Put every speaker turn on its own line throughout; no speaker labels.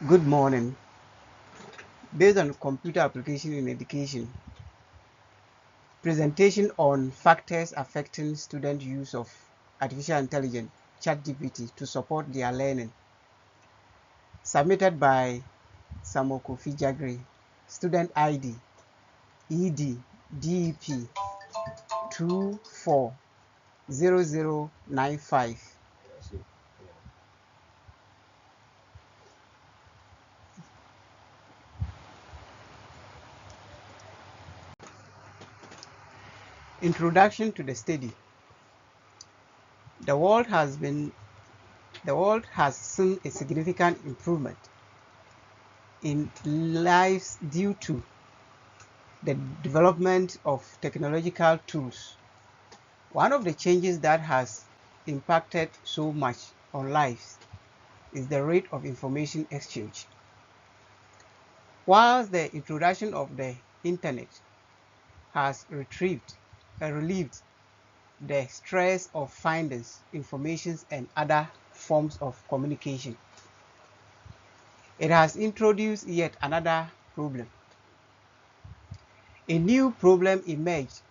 Good morning. Based on computer application in education, presentation on factors affecting student use of artificial intelligence, ChatGPT, to support their learning. Submitted by Samokofi Jagri, student ID ED DEP 240095. Introduction to the study. The world has seen a significant improvement in lives due to the development of technological tools. One of the changes that has impacted so much on lives is the rate of information exchange. Whilst the introduction of the internet has relieved the stress of finding information and other forms of communication, it has introduced yet another problem. A new problem emerged: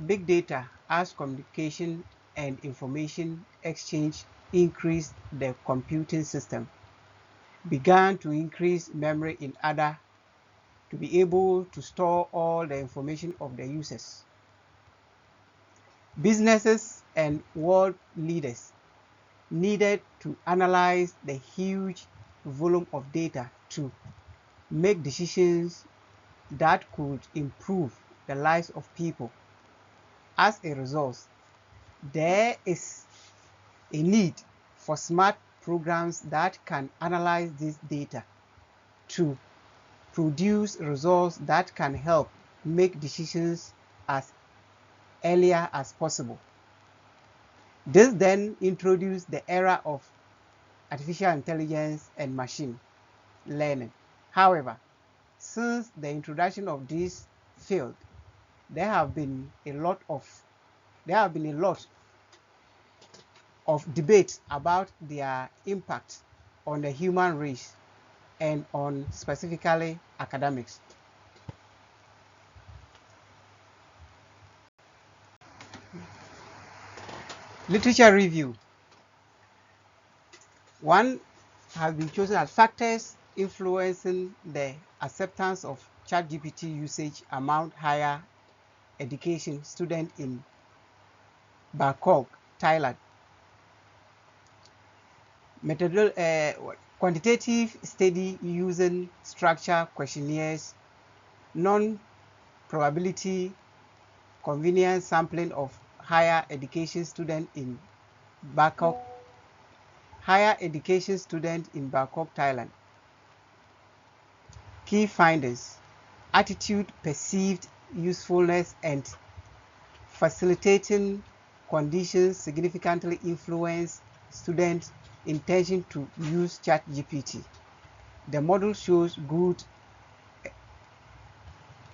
big data. As communication and information exchange increased, the computing system began to increase memory in order to be able to store all the information of the users. Businesses and world leaders needed to analyze the huge volume of data to make decisions that could improve the lives of people. As a result, there is a need for smart programs that can analyze this data to produce results that can help make decisions as earlier as possible. This then introduced the era of artificial intelligence and machine learning. However, since the introduction of this field, there have been a lot of debate about their impact on the human race and on specifically academics. Literature review. One has been chosen as factors influencing the acceptance of ChatGPT usage among higher education students in Bangkok, Thailand. Quantitative study using structured questionnaires, non-probability convenience sampling of higher education students in Bangkok, Thailand. Key findings: attitude, perceived usefulness, and facilitating conditions significantly influence students' intention to use ChatGPT. The model shows good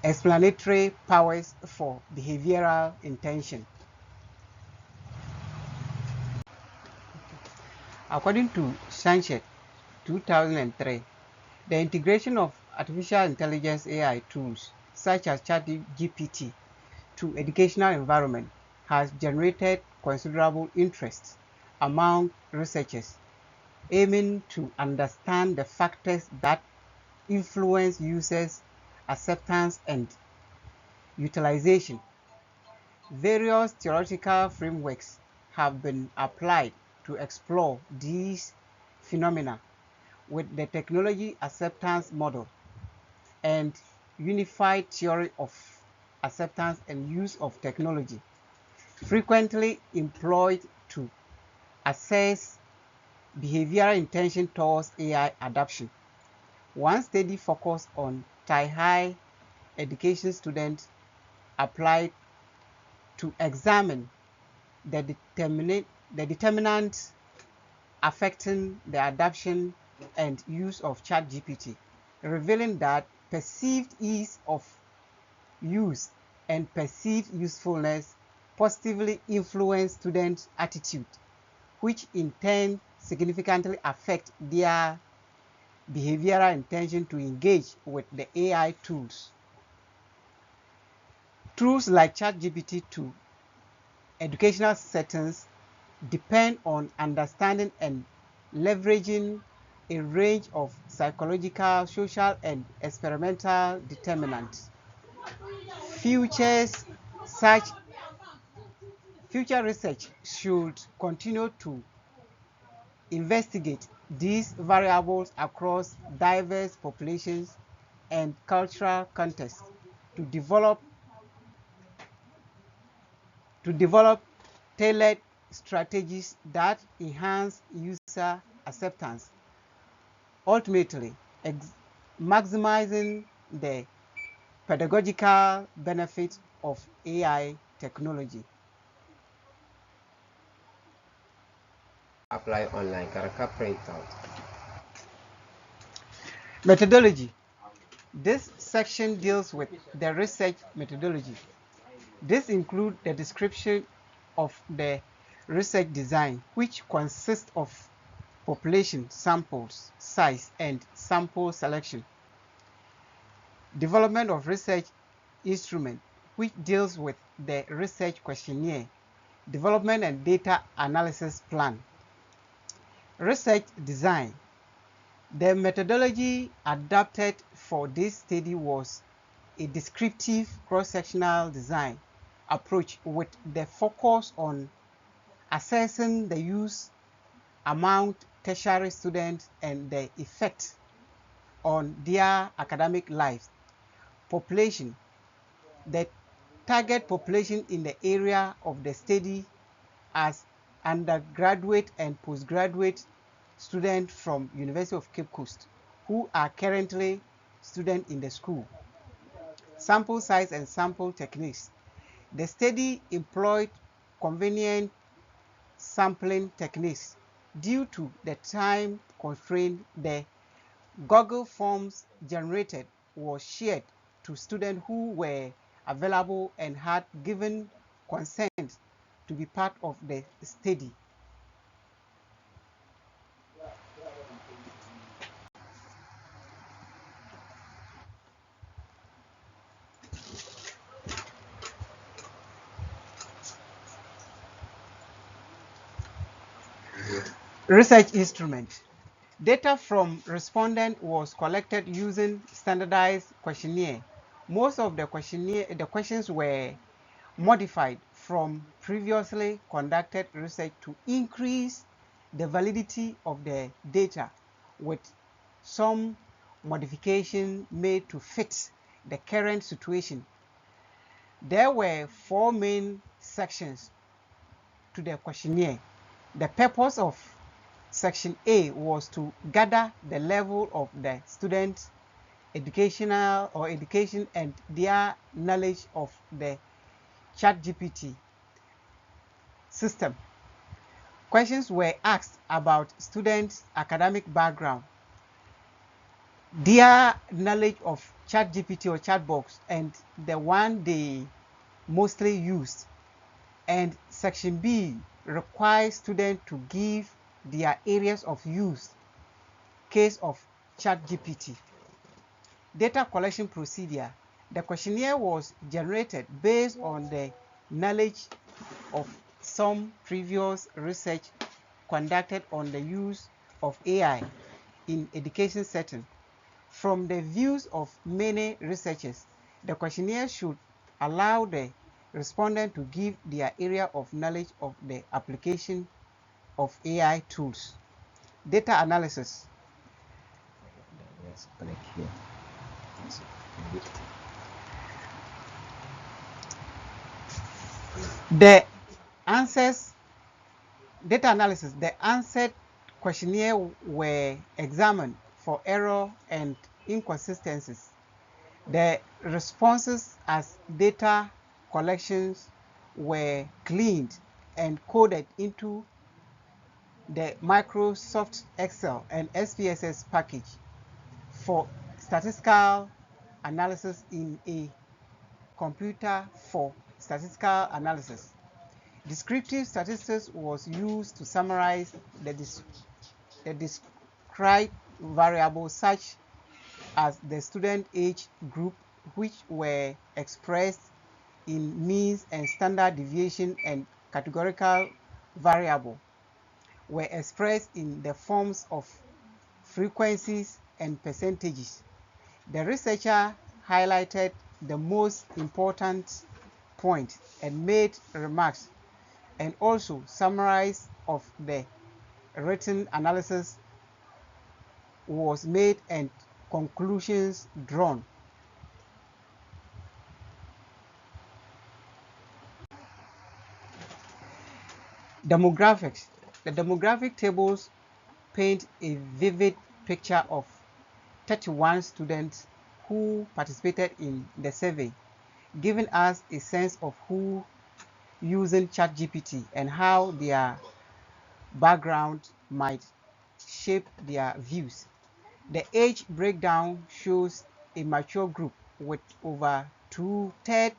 explanatory powers for behavioral intention. According to Sanchez, 2003, the integration of artificial intelligence AI tools such as ChatGPT to educational environment has generated considerable interest among researchers aiming to understand the factors that influence users' acceptance and utilization. Various theoretical frameworks have been applied to explore these phenomena, with the technology acceptance model and unified theory of acceptance and use of technology frequently employed to assess behavioral intention towards AI adoption. One study focused on Thai education students applied to examine the determinants affecting the adoption and use of ChatGPT, revealing that perceived ease of use and perceived usefulness positively influence students' attitude, which in turn significantly affect their behavioral intention to engage with the AI tools. Tools like ChatGPT to educational settings depend on understanding and leveraging a range of psychological, social, and experimental determinants. Future research should continue to investigate these variables across diverse populations and cultural contexts to develop tailored strategies that enhance user acceptance, ultimately maximizing the pedagogical benefit of AI technology.
Apply online character printout.
Methodology. This section deals with the research methodology. This includes the description of the research design, which consists of population samples, size, and sample selection. Development of research instrument, which deals with the research questionnaire, development and data analysis plan. Research design. The methodology adopted for this study was a descriptive cross-sectional design approach with the focus on assessing the use among tertiary students and the effect on their academic lives. Population. The target population in the area of the study as undergraduate and postgraduate students from University of Cape Coast who are currently students in the school. Sample size and sample techniques. The study employed convenient sampling techniques. Due to the time constraint, the Google Forms generated was shared to students who were available and had given consent to be part of the study. Research instrument. Data from respondents was collected using standardized questionnaire. Most of the questions were modified from previously conducted research to increase the validity of the data, with some modification made to fit the current situation. There were 4 main sections to the questionnaire. The purpose of Section A was to gather the level of the students' education and their knowledge of the ChatGPT system. Questions were asked about students' academic background, their knowledge of ChatGPT or chatbox and the one they mostly used. And Section B requires students to give their areas of use case of ChatGPT. Data collection procedure. The questionnaire was generated based on the knowledge of some previous research conducted on the use of AI in education setting. From the views of many researchers, the questionnaire should allow the respondent to give their area of knowledge of the application of AI tools. Data analysis.
Yes, click here.
The answers, data analysis, the answered questionnaire were examined for error and inconsistencies. The responses as data collections were cleaned and coded into the Microsoft Excel and SPSS package for statistical analysis in a computer for statistical analysis. Descriptive statistics was used to summarize the described variables such as the student age group, which were expressed in means and standard deviation, and categorical variable were expressed in the forms of frequencies and percentages. The researcher highlighted the most important points and made remarks, and also summarized of the written analysis was made and conclusions drawn. Demographics. The demographic tables paint a vivid picture of 31 students who participated in the survey, giving us a sense of who using ChatGPT and how their background might shape their views. The age breakdown shows a mature group with over two-thirds,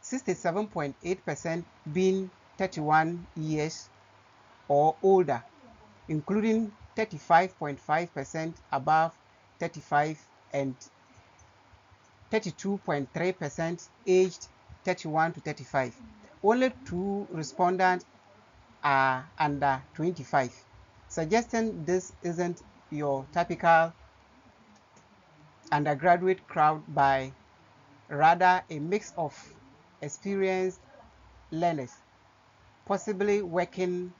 67.8% being 31 years or older, including 35.5% above 35 and 32.3% aged 31 to 35. Only 2 respondents are under 25, suggesting this isn't your typical undergraduate crowd, but rather a mix of experienced learners, possibly working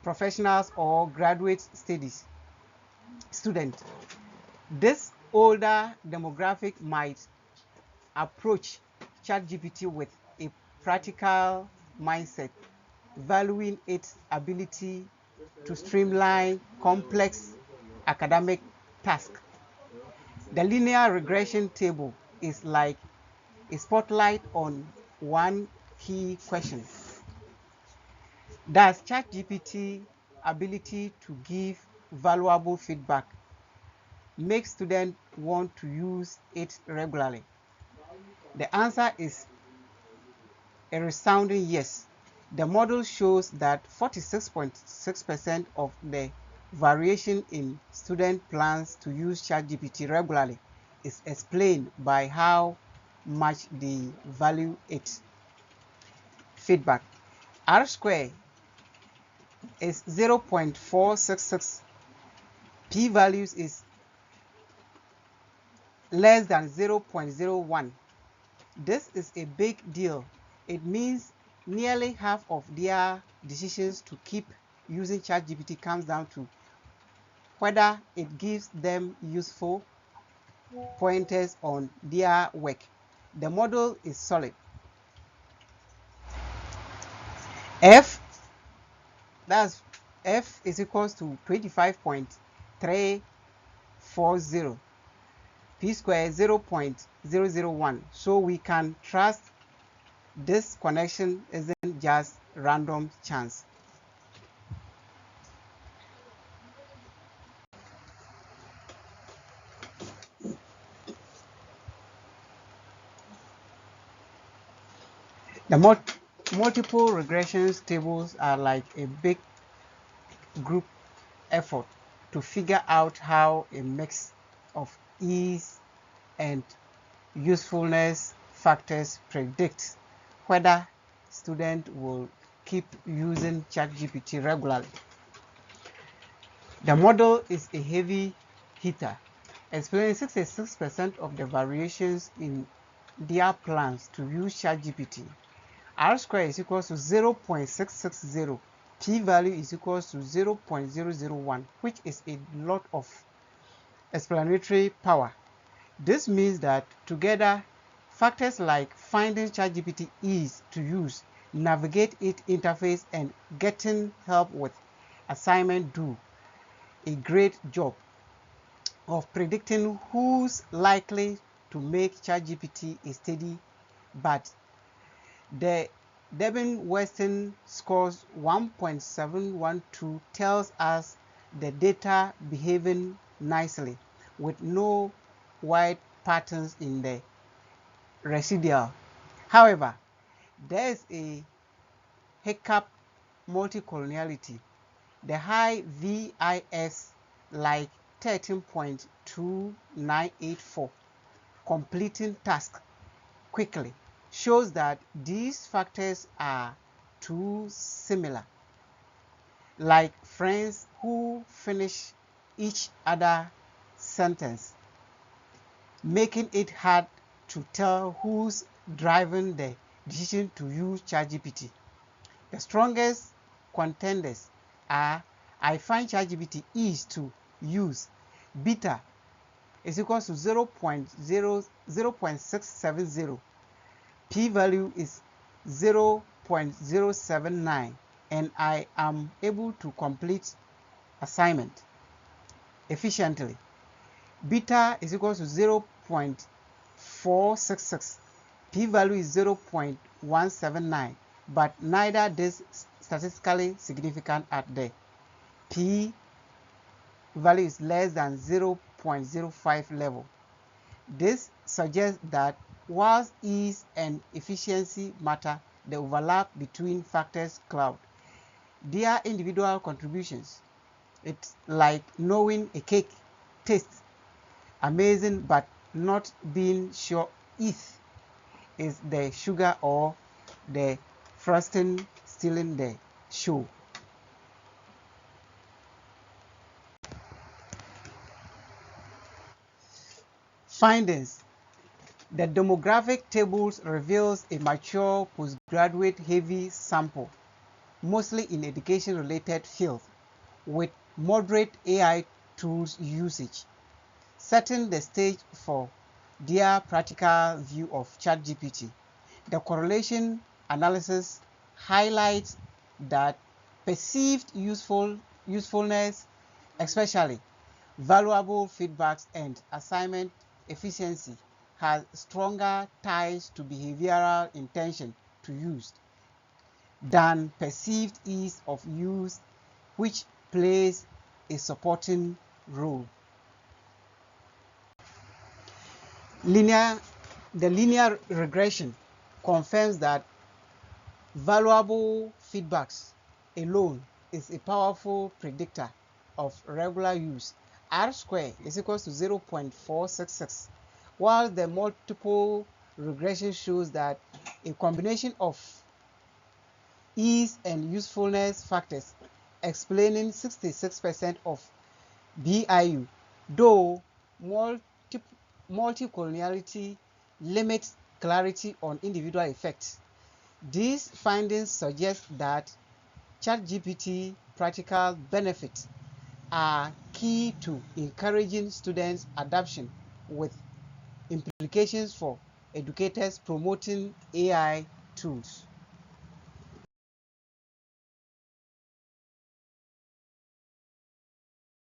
professionals or graduate studies students. This older demographic might approach ChatGPT with a practical mindset, valuing its ability to streamline complex academic tasks. The linear regression table is like a spotlight on one key question. Does ChatGPT ability to give valuable feedback make students want to use it regularly? The answer is a resounding yes. The model shows that 46.6% of the variation in student plans to use ChatGPT regularly is explained by how much they value its feedback. R squared is 0.466. P-values is less than 0.01. This is a big deal. It means nearly half of their decisions to keep using ChatGPT comes down to whether it gives them useful pointers on their work. The model is solid. F, that's F is equals to 25.340. P squared 0.001. So we can trust this connection isn't just random chance. The multiple regressions tables are like a big group effort to figure out how a mix of ease and usefulness factors predict whether students will keep using ChatGPT regularly. The model is a heavy hitter, explaining 66% of the variations in their plans to use ChatGPT. R squared is equal to 0.660. P-value is equal to 0.001, which is a lot of explanatory power. This means that together, factors like finding ChatGPT easy to use, navigate its interface, and getting help with assignment do a great job of predicting who's likely to make ChatGPT a steady but the Devin Weston scores 1.712 tells us the data behaving nicely with no wide patterns in the residual. However, there is a hiccup: multicollinearity. The high VIS, like 13.2984, completing tasks quickly, shows that these factors are too similar, like friends who finish each other's sentence, making it hard to tell who's driving the decision to use ChatGPT. The strongest contenders are: I find ChatGPT easy to use. Beta is equals to 0.670. P-value is 0.079, and I am able to complete assignment efficiently. Beta is equals to 0.466. P-value is 0.179, but neither is statistically significant at the p-value is less than 0.05 level. This suggests that whilst ease and efficiency matter, the overlap between factors cloud their individual contributions. It's like knowing a cake tastes amazing but not being sure if it's the sugar or the frosting stealing the show. Findings. The demographic tables reveals a mature postgraduate heavy sample, mostly in education-related fields, with moderate AI tools usage, setting the stage for their practical view of ChatGPT. The correlation analysis highlights that perceived usefulness, especially valuable feedbacks and assignment efficiency, has stronger ties to behavioral intention to use than perceived ease of use, which plays a supporting role. The linear regression confirms that valuable feedbacks alone is a powerful predictor of regular use. R squared is equals to 0.466, while the multiple regression shows that a combination of ease and usefulness factors explaining 66% of BIU, though multicollinearity limits clarity on individual effects. These findings suggest that ChatGPT practical benefits are key to encouraging students' adoption, with implications for educators promoting AI tools.